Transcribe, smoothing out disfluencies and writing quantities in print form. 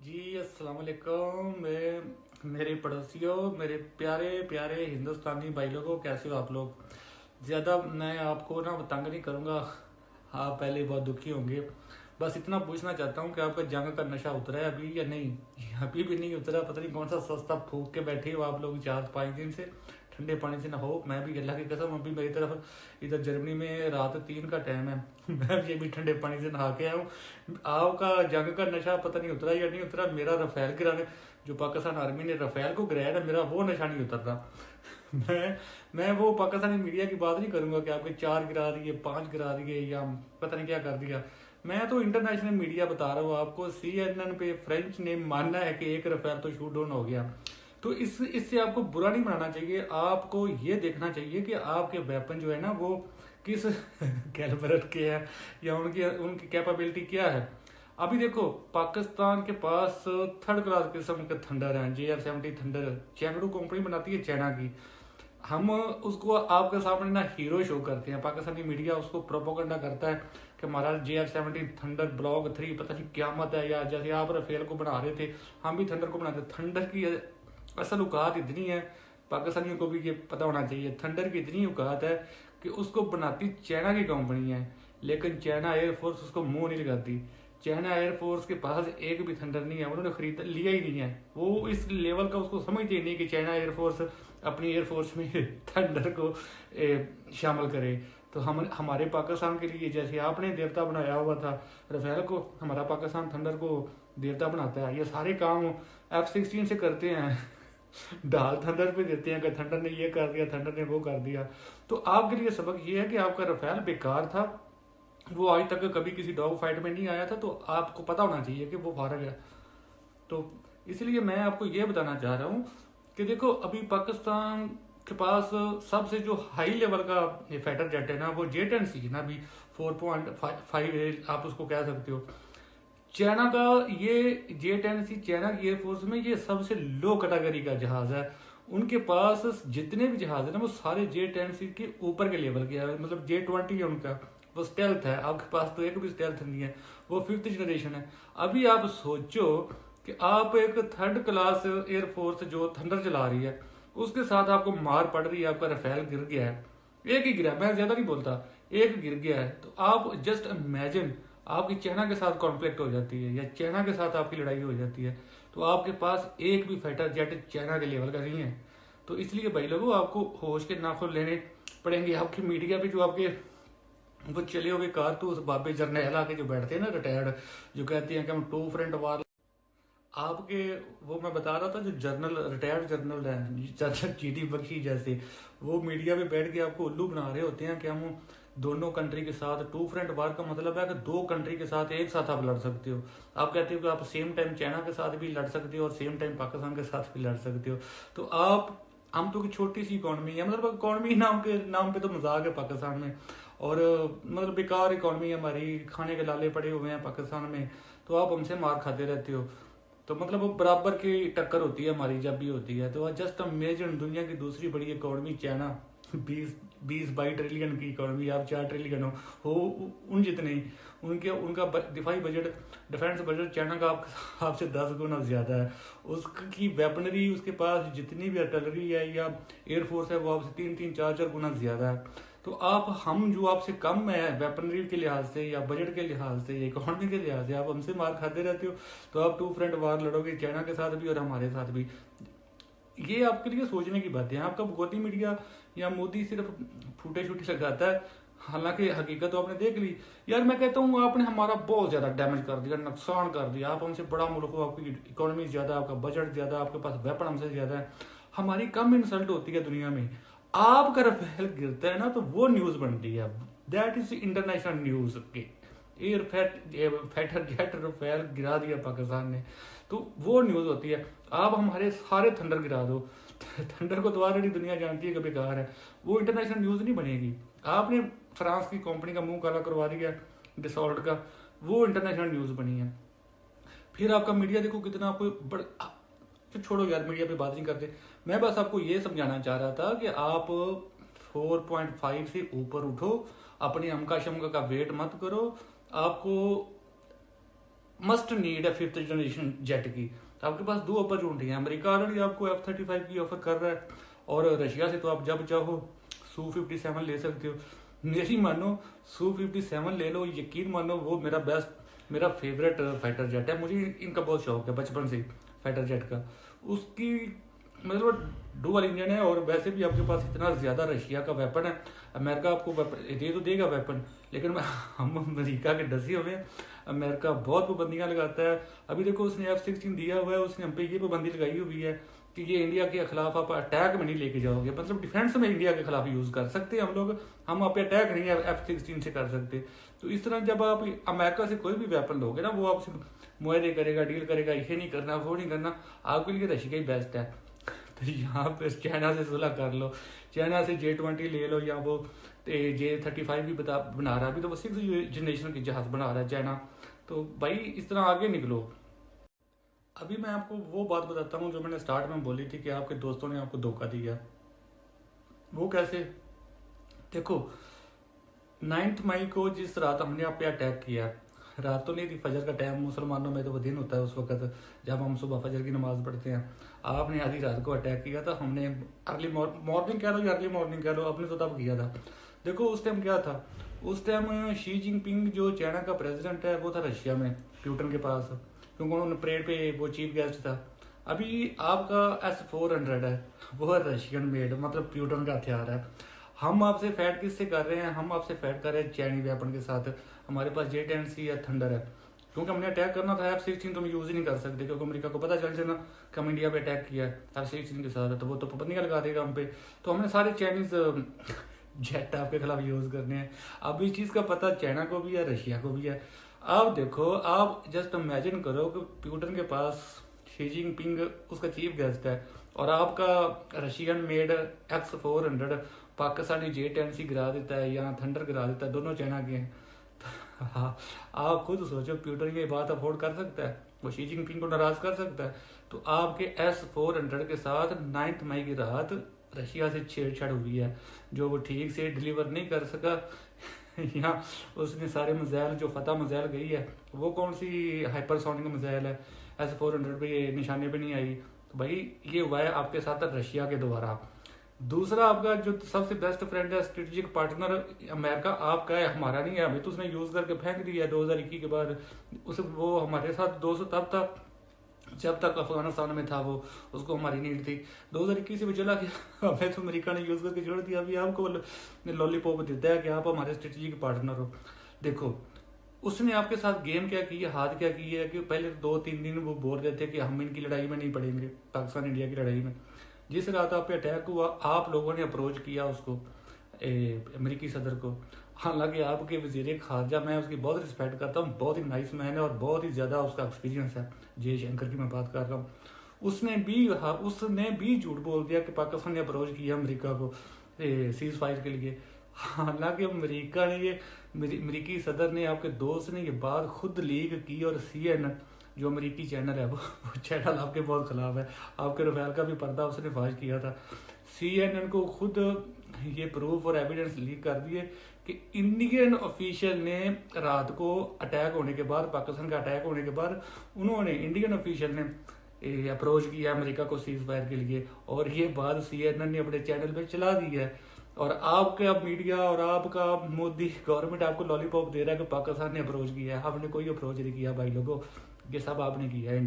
जी अस्सलाम वालेकुम। मेरे पड़ोसियों, मेरे प्यारे प्यारे हिंदुस्तानी भाई लोगों, कैसे हो आप लोग। ज़्यादा मैं आपको ना तंग नहीं करूँगा। आप पहले बहुत दुखी होंगे। बस इतना पूछना चाहता हूँ कि आपका जंग का नशा उतरा है अभी या नहीं। अभी भी नहीं उतरा। पता नहीं कौन सा सस्ता फूक के बैठे हो आप लोग 4-5 दिन से। ठंडे पानी से ना हो। मैं भी अल्लाह की कसम अभी मेरी तरफ इधर जर्मनी में रात 3 का टाइम है। मैं भी अभी ठंडे पानी से नहा के आया हूँ। आपका जंग का नशा पता नहीं उतरा या नहीं उतरा। मेरा रफेल गिराने जो पाकिस्तान आर्मी ने रफेल को गिराया ना, मेरा वो नशा नहीं उतर रहा। मैं वो पाकिस्तानी मीडिया की बात नहीं करूंगा कि आपके 4 गिरा दिए, 5 गिरा दिए या पता नहीं क्या कर दिया। मैं तो इंटरनेशनल मीडिया बता रहा हूँ आपको। CNN पे फ्रेंच ने मानना है कि एक रफेल तो शूट डाउन हो गया। तो इससे आपको बुरा नहीं मानना चाहिए। आपको ये देखना चाहिए कि आपके वेपन जो है ना वो किस कैलिबर के हैं या उनकी उनकी कैपेबिलिटी क्या है। अभी देखो, पाकिस्तान के पास थर्ड क्लास किस्म के थंडर हैं। JF-70 थंडर चैंगडू कंपनी बनाती है चाइना की। हम उसको आपके सामने ना हीरो शो करते हैं। पाकिस्तानी मीडिया उसको प्रोपोगंडा करता है कि हमारा JF-70 थंडर ब्लॉक 3 पता नहीं क्यामत है, या जैसे आप राफेल को बना रहे थे हम भी थंडर को बनाते। थंडर की असल औकात इतनी है, पाकिस्तानियों को भी ये पता होना चाहिए। थंडर की इतनी औकात है कि उसको बनाती चाइना की कंपनी है, लेकिन चाइना एयरफोर्स उसको मुंह नहीं लगाती। चाइना एयरफोर्स के पास एक भी थंडर नहीं है, उन्होंने खरीद लिया ही नहीं है। वो इस लेवल का उसको समझते ही नहीं कि चाइना एयरफोर्स अपनी एयरफोर्स में थंडर को शामिल करे। तो हम हमारे पाकिस्तान के लिए जैसे आपने देवता बनाया हुआ था रफेल को, हमारा पाकिस्तान थंडर को देवता बनाता है। ये सारे काम F-16 से करते हैं। डाल थंडर पे देते हैं कि थंडर ने ये कर दिया, थंडर ने वो कर दिया। तो आपके लिए सबक ये है कि आपका रफेल बेकार था। वो आज तक कभी किसी डॉग फाइट में नहीं आया था, तो आपको पता होना चाहिए कि वो फारग है। तो इसलिए मैं आपको ये बताना चाह रहा हूँ कि देखो, अभी पाकिस्तान के पास सबसे जो हाई लेवल का फाइटर जेट है ना वो J-10C ना, अभी 4.5 आप उसको कह सकते हो। चाइना का ये J-10C चाइना की एयरफोर्स में ये सबसे लो कैटेगरी का जहाज है। उनके पास जितने भी जहाज है ना वो सारे J-10C के ऊपर के लेवल के है। मतलब J-20 है उनका, वो स्टेल्थ है। आपके पास तो एक भी स्टेल्थ नहीं है, वो 5th जनरेशन है। अभी आप सोचो कि आप एक थर्ड क्लास एयरफोर्स जो थंडर चला रही है उसके साथ आपको मार पड़ रही है। आपका रफेल गिर गया है, एक ही गिरा, मैं ज्यादा नहीं बोलता, एक गिर गया है। तो आप जस्ट इमेजिन, आपकी चाइना के साथ कॉन्फ्लिक्ट हो जाती है या चाइना के साथ आपकी लड़ाई हो जाती है, तो आपके पास एक भी फाइटर जेट चाइना के लेवल का नहीं है। तो इसलिए भाई लोगों, आपको होश के नाखून लेने पड़ेंगे। आपकी मीडिया पे जो आपके वो चले हुए कारतूस बाबे जर्नैल आके जो बैठते हैं ना रिटायर्ड, जो कहते हैं कि हम 2 फ्रंट वार आपके, वो मैं बता रहा था जो जर्नल रिटायर्ड जर्नल है जनरल GD बख्शी जैसे, वो मीडिया पे बैठ के आपको उल्लू बना रहे होते हैं कि हम दोनों कंट्री के साथ 2 फ्रंट वार का मतलब है कि 2 कंट्री के साथ एक साथ आप लड़ सकते हो। आप कहते हो कि आप सेम टाइम चाइना के साथ भी लड़ सकते हो और सेम टाइम पाकिस्तान के साथ भी लड़ सकते हो। तो आप, हम तो एक छोटी सी इकॉनमी है, मतलब इकॉनमी नाम पे तो मजाक है पाकिस्तान में। और मतलब बेकार इकॉनमी है हमारी, खाने के लाले पड़े हुए हैं पाकिस्तान में, तो आप हमसे मार खाते रहते हो। तो मतलब वो बराबर की टक्कर होती है हमारी जब भी होती है। तो जस्ट इमेजिन, दुनिया की दूसरी बड़ी इकोनॉमी चाइना, 20-22 ट्रिलियन की इकोनॉमी, आप 4 ट्रिलियन हो उन जितने ही उनके उनका दिफाई बजट, डिफेंस बजट चाइना का आपसे 10 गुना ज्यादा है। उसकी वेपनरी, उसके पास जितनी भी आर्टिलरी है या एयरफोर्स है वो आपसे 3-3, 4-4 गुना ज्यादा है। तो आप, हम जो आपसे कम है वेपनरी के लिहाज से या बजट के लिहाज से या इकोनॉमी के लिहाज से, आप हमसे मार खाते रहते हो। तो आप 2 फ्रंट वार लड़ोगे चाइना के साथ भी और हमारे साथ भी। ये आपके लिए सोचने की बात है। आपका भगवती मीडिया या मोदी सिर्फ फूटे शूटे लगाता है, हालांकि हकीकत तो आपने देख ली। यार मैं कहता हूँ आपने हमारा बहुत ज्यादा डैमेज कर दिया, नुकसान कर दिया। आप हमसे बड़ा मुल्क हो, आपकी इकोनॉमी ज्यादा, आपका बजट ज्यादा, आपके पास वेपन हमसे ज्यादा है, हमारी कम इंसल्ट होती है दुनिया में। आपका रफेल गिरता है ना तो वो न्यूज बनती है, दैट इज इंटरनेशनल न्यूज के एयर फाइटर जेट रफेल गिरा दिया पाकिस्तान ने, तो वो न्यूज होती है। आप हमारे सारे थंडर गिरा दो, थंडर को तो ऑलरेडी दुनिया जानती है कि बेकार है, वो इंटरनेशनल न्यूज नहीं बनेगी। आपने फ्रांस की कंपनी का मुंह काला करवा दिया डिसॉल्ट का, वो इंटरनेशनल न्यूज बनी है। फिर आपका मीडिया देखो कितना आपको फिर छोड़ो यार, मीडिया पे बात नहीं करते। मैं बस आपको ये समझाना चाह रहा था कि आप 4.5 से ऊपर उठो, अपनी अमका शमका का वेट मत करो। आपको मस्ट नीड है 5th जनरेशन जेट की। तो आपके पास दो अपॉर्चुनिटी है, अमेरिका ऑलरेडी आपको F-35 की ऑफर कर रहा है और रशिया से तो आप जब चाहो Su-57 ले सकते हो। मेरी मानो Su-57 ले लो, यकीन मानो वो मेरा फेवरेट फाइटर जेट है। मुझे इनका बहुत शौक है बचपन से फाइटर जेट का। उसकी मतलब डुअल इंजन है और वैसे भी आपके पास इतना ज़्यादा रशिया का वेपन है। अमेरिका आपको दे तो देगा वेपन, लेकिन हम अमेरिका के डसे हुए हैं। अमेरिका बहुत पाबंदियां लगाता है। अभी देखो उसने F-16 दिया हुआ है, उसने हम पे ये पाबंदी लगाई हुई है कि ये इंडिया के खिलाफ आप अटैक में नहीं लेके जाओगे, मतलब डिफेंस में इंडिया के खिलाफ यूज कर सकते हैं हम लोग, हम आप पे अटैक नहीं है F-16 से कर सकते। तो इस तरह जब आप अमेरिका से कोई भी वेपन लोगे ना, वो आपसे मुआहदे करेगा, डील करेगा, ये नहीं करना वो नहीं करना, आपके लिए रशिया ही बेस्ट है। तो यहाँ पे चाइना से सुलह कर लो, चाइना से J-20 ले लो, या वो J-35 भी बना रहा है, अभी तो वो 6th जनरेशन की जहाज बना रहा है चाइना। तो भाई इस तरह आगे निकलो। अभी मैं आपको वो बात बताता हूँ जो मैंने स्टार्ट में बोली थी कि आपके दोस्तों ने आपको धोखा दिया। वो कैसे? देखो 9 मई को जिस रात हमने आप पे अटैक किया, रात तो नहीं थी, फजर का टाइम मुसलमानों में तो वो दिन होता है उस वक्त जब हम सुबह फजर की नमाज पढ़ते हैं। आपने आधी रात को अटैक किया था, हमने अर्ली मॉर्निंग कह लो या अर्ली मॉर्निंग कह लो, आपने तो तब किया था। देखो उस टाइम क्या था, उस टाइम शी जिनपिंग जो चाइना का प्रेसिडेंट है वो था रशिया में प्यूटन के पास, क्योंकि उन्होंने परेड पे वो चीफ गेस्ट था। अभी आपका S-400 है, वो है रशियन मेड, मतलब प्यूटन का हथियार है। हम आपसे फैट किससे कर रहे हैं? हम आपसे फैट कर रहे हैं चाइनीज वेपन के साथ। हमारे पास J-10C या थंडर है, क्योंकि हमने अटैक करना था F-16 तो हम यूज ही नहीं कर सकते, क्योंकि अमेरिका को पता चल जाए ना कि हम इंडिया पे अटैक किया है F-16 के साथ, तो वो तो पाबंदियां लगा देगा हम पे। तो हमने सारे चाइनीज जेट आपके खिलाफ यूज करने हैं। अब इस चीज का पता चाइना को भी है, रशिया को भी है। अब देखो, आप जस्ट इमेजिन करो कि प्यूटन के पास शी जिनपिंग उसका चीफ गेस्ट है और आपका Russian made X-400 Pakistani J-10C गिरा देता है या थंडर गिरा देता है, दोनों चाइना के हैं। हाँ, आप खुद सोचो, प्यूटन ये बात अफोर्ड कर सकता है? वो शी जिनपिंग को नाराज कर सकता है? तो आपके S-400 के साथ 9 मई की रात रशिया से छेड़छाड़ हुई है, जो वो ठीक से डिलीवर नहीं कर सका। यहाँ उसने सारे मिसाइल, जो फतह मिसाइल गई है वो कौन सी हाइपरसोनिक मिसाइल है, S-400 पे ये निशाने पे नहीं आई। तो भाई ये हुआ है आपके साथ रशिया के द्वारा। दूसरा, आपका जो सबसे बेस्ट फ्रेंड है, स्ट्रेटेजिक पार्टनर अमेरिका आपका है, हमारा नहीं है। अभी तो उसने यूज करके फेंक दिया 2021 के बाद। उस वो हमारे साथ 200 तब तक जब तक अफगानिस्तान में था, वो उसको हमारी नीड थी। 2021 से भी चला गया, हमें तो अमेरिका ने यूज करके छोड़ दिया। अभी आपको लॉलीपॉप देता है कि आप हमारे स्ट्रेटेजिक पार्टनर हो। देखो उसने आपके साथ गेम क्या की है, हाथ क्या की है कि पहले 2-3 दिन वो बोल रहे थे कि हम इनकी लड़ाई में नहीं पड़ेंगे, पाकिस्तान इंडिया की लड़ाई में। जिस रात आप पे अटैक हुआ, आप लोगों ने अप्रोच किया उसको, अमेरिकी सदर को। हालांकि आपके वजीर खारजा, मैं उसकी बहुत रिस्पेक्ट करता हूँ, बहुत ही नाइस मैन है और बहुत ही ज़्यादा उसका एक्सपीरियंस है। जयशंकर की मैं बात कर रहा हूँ। उसने भी झूठ बोल दिया कि पाकिस्तान ने अप्रोच किया अमेरिका को सीज फायर के लिए। हालांकि अमेरिका ने ये अमेरिकी सदर ने, आपके दोस्त ने ये बात खुद लीक की और CNN जो अमेरिकी चैनल है वो चैनल आपके बहुत खिलाफ है। आपके रफेल का भी पर्दा उसने फाश किया था। CNN को खुद ये प्रूफ और एविडेंस लीक कर दिए कि इंडियन ऑफिशियल ने रात को अटैक होने के बाद, पाकिस्तान का अटैक होने के बाद, उन्होंने इंडियन ऑफिशियल ने अप्रोच किया अमेरिका को सीज फायर के लिए। और ये बात CNN ने अपने चैनल पे चला दी है। और आपका मीडिया और आपका मोदी गवर्नमेंट आपको लॉलीपॉप दे रहा है कि पाकिस्तान ने अप्रोच किया है। आपने कोई अप्रोच नहीं किया भाई लोगों, ये सब आपने किया है।